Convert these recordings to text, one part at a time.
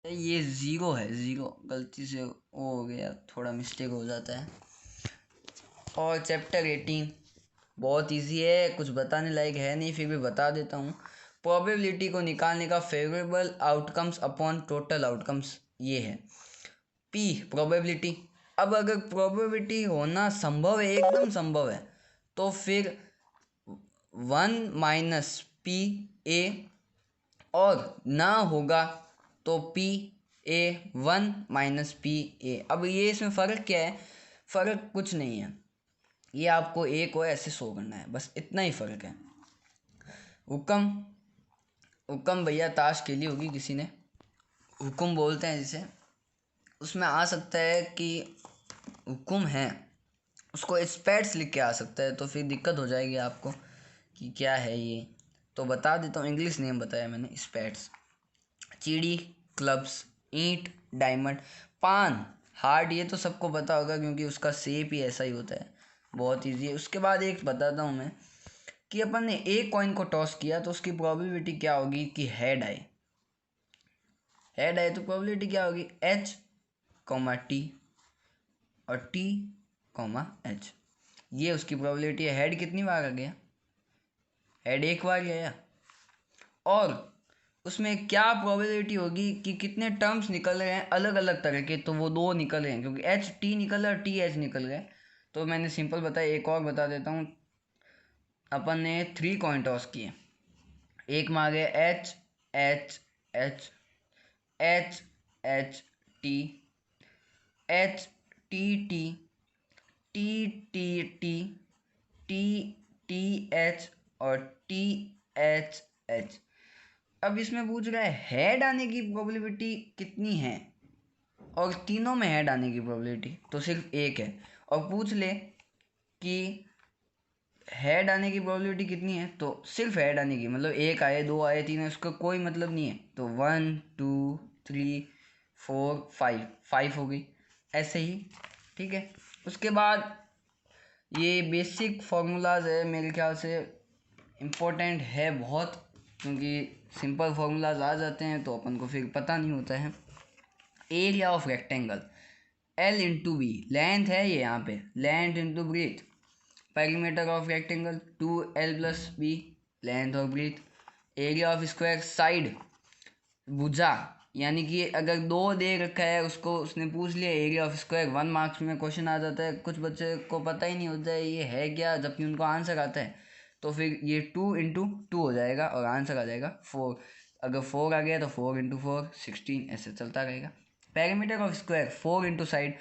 ये ज़ीरो है, ज़ीरो गलती से वो हो गया, थोड़ा मिस्टेक हो जाता है। और चैप्टर 18 बहुत इजी है, कुछ बताने लायक है नहीं, फिर भी बता देता हूँ। प्रोबेबिलिटी को निकालने का favourable outcomes upon total outcomes ये है पी प्रोबेबिलिटी। अब अगर प्रोबेबिलिटी होना संभव है, एकदम संभव है, तो फिर 1 - P A, और ना होगा तो PA 1 - PA। अब ये इसमें फ़र्क क्या है? फ़र्क कुछ नहीं है, ये आपको A को ऐसे शो करना है, बस इतना ही फ़र्क है। हुक्म, हुक्म भैया ताश खेली होगी किसी ने, हुक्म बोलते हैं जिसे, उसमें आ सकता है कि हुक्म है, उसको स्पेट्स लिख के आ सकता है, तो फिर दिक्कत हो जाएगी आपको कि क्या है ये। तो बता देता हूँ, इंग्लिश नेम बताया मैंने, स्पेट्स। चिड़ी, क्लब्स, ईंट, डायमंड, पान, हार्ट, ये तो सबको पता होगा क्योंकि उसका शेप ही ऐसा ही होता है, बहुत इजी है। उसके बाद एक बताता हूँ मैं कि अपन ने एक कॉइन को टॉस किया तो उसकी प्रोबेबिलिटी क्या होगी कि हेड आए। हेड आए तो प्रोबेबिलिटी क्या होगी? H, T और T, H, ये उसकी प्रोबेबिलिटी है। हेड कितनी बार आ गया? हेड एक बार गया। और उसमें क्या प्रोबेबिलिटी होगी कि कितने टर्म्स निकल रहे हैं अलग अलग तरह के, तो वो दो निकल रहे हैं क्योंकि HT निकल रहा है और TH निकल रहा है। तो मैंने सिंपल बताया, एक और बता देता हूँ। अपन ने 3 कॉइन टॉस किए, एक में आ गया HH, HHT, HTT, TTT, TTH और THH। अब इसमें पूछ रहा है हेड आने की प्रोबेबिलिटी कितनी है, और तीनों में हेड आने की प्रोबेबिलिटी तो सिर्फ एक है। और पूछ ले कि हेड आने की प्रोबेबिलिटी कितनी है, तो सिर्फ हेड आने की, मतलब एक आए, दो आए, तीन आए, उसका कोई मतलब नहीं है। तो 1 2 3 4 5, 5 हो गई, ऐसे ही। ठीक है, उसके बाद ये बेसिक फार्मूलाज है, मेरे ख्याल से इम्पोर्टेंट है बहुत, क्योंकि सिंपल फार्मूलाज आ जाते हैं तो अपन को फिर पता नहीं होता है। Area of rectangle L/B, length है ये, यहाँ पे length into breadth. Perimeter of rectangle 2L+B, length और breadth. Area of square side, भुजा, यानी कि अगर दो दे रखा है उसको, उसने पूछ लिया एरिया ऑफ स्क्वायर, 1 मार्क्स में क्वेश्चन आ जाता है। कुछ बच्चे को पता ही नहीं होता है ये है क्या, जबकि उनको आंसर आता है, तो फिर ये 2 × 2 हो जाएगा और आंसर आ जाएगा 4। अगर 4 आ गया तो 4 × 4 16, ऐसे चलता रहेगा। पेरीमीटर ऑफ स्क्वायर 4 × साइड,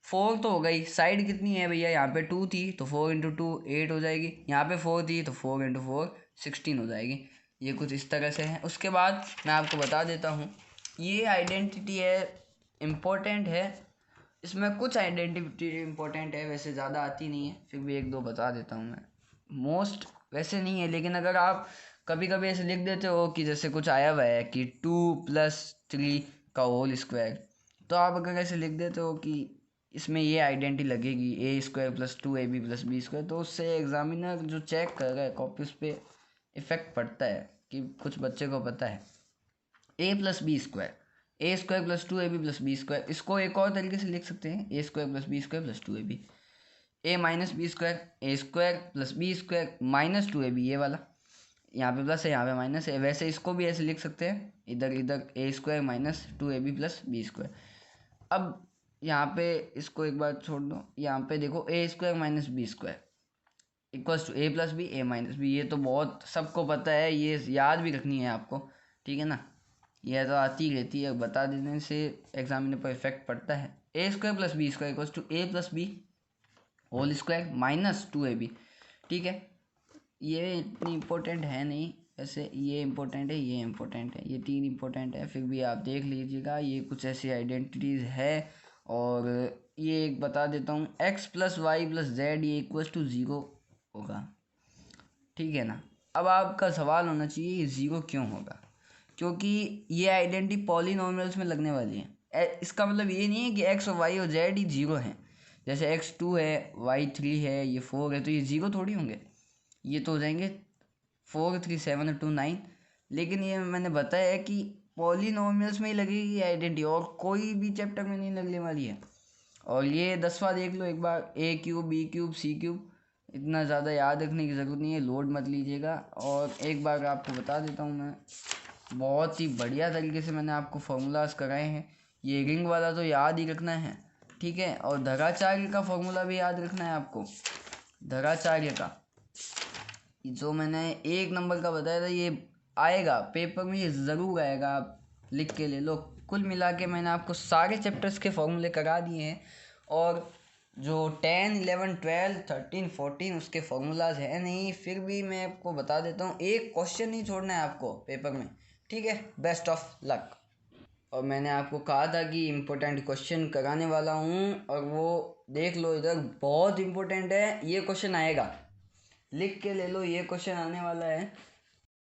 4 तो हो गई, साइड कितनी है भैया, यहाँ पे 2 थी तो 4 × 2 8 हो जाएगी, यहाँ पे 4 थी तो 4 × 4 16 हो जाएगी। ये कुछ इस तरह से है। उसके बाद मैं आपको बता देता हूँ, ये आइडेंटिटी है, इम्पोर्टेंट है, इसमें कुछ आइडेंटिटी इम्पोर्टेंट है, वैसे ज़्यादा आती नहीं है, फिर भी एक दो बता देता हूँ मैं। मोस्ट वैसे नहीं है, लेकिन अगर आप कभी कभी ऐसे लिख देते हो कि जैसे कुछ आया हुआ है कि 2 + 3 का होल स्क्वायर, तो आप अगर ऐसे लिख देते हो कि इसमें ये आइडेंटिटी लगेगी A² + 2AB + B², तो उससे एग्जामिनर जो चेक कर रहा है कॉपी, उस पर इफ़ेक्ट पड़ता है कि कुछ बच्चे को पता है A+B², A² + 2AB + B²। इसको एक और तरीके से लिख सकते हैं, A² + B² + 2AB, A - B², A² + B² - 2AB, ये वाला, यहाँ पे प्लस है यहाँ पे माइनस है। वैसे इसको भी ऐसे लिख सकते हैं, इधर इधर A² - 2AB + B²। अब यहाँ पे इसको एक बार छोड़ दो, यहाँ पे देखो A² - B² = A+B, A - B, ये तो बहुत सबको पता है, ये याद भी रखनी है आपको, ठीक है ना, यह तो आती रहती है, बता देने से एग्जामिनर पर इफेक्ट पड़ता है। A² + B² = A+B whole square - 2AB, ठीक है। ये इतनी इम्पोर्टेंट है नहीं, वैसे ये इम्पोर्टेंट है, ये इम्पोर्टेंट है, ये 3 इम्पोर्टेंट है, फिर भी आप देख लीजिएगा, ये कुछ ऐसी आइडेंटिटीज़ है। और ये एक बता देता हूँ, X + Y + Z ये = 0 होगा, ठीक है ना। अब आपका सवाल होना चाहिए ये 0 क्यों होगा, क्योंकि ये आइडेंटिटी पॉलीनॉमियल्स में लगने वाली है। इसका मतलब ये नहीं है कि X और Y और Z ही 0 हैं, जैसे X 2 है, Y 3 है, ये 4 है, तो ये 0 थोड़ी होंगे, ये तो हो जाएंगे 4 3 7 और 2 9। लेकिन ये मैंने बताया है कि पॉलिनोमियल्स में ही लगेगी आइडेंटिटी, और कोई भी चैप्टर में नहीं लगने वाली है। और ये 10वां देख लो एक बार, ए cube B cube C cube, इतना ज़्यादा याद रखने की ज़रूरत नहीं है, लोड मत लीजिएगा। और एक बार आपको बता देता हूँ मैं, बहुत ही बढ़िया तरीके से मैंने आपको फॉर्मूलाज कराए हैं। ये रिंग वाला तो याद ही रखना है, ठीक है। और धराचार्य का फॉर्मूला भी याद रखना है आपको। धराचार्य का जो मैंने 1 नंबर का बताया था, ये आएगा पेपर में, ये ज़रूर आएगा, आप लिख के ले लो। कुल मिला के मैंने आपको सारे चैप्टर्स के फॉर्मूले करा दिए हैं। और जो 10, 11, 12, 13, 14 उसके फॉर्मूलाज है नहीं, फिर भी मैं आपको बता देता हूँ, एक क्वेश्चन नहीं छोड़ना है आपको पेपर में, ठीक है। Best of luck. और मैंने आपको कहा था कि इम्पोर्टेंट क्वेश्चन कराने वाला हूँ, और वो देख लो इधर, बहुत इम्पोर्टेंट है, ये क्वेश्चन आएगा, लिख के ले लो, ये क्वेश्चन आने वाला है।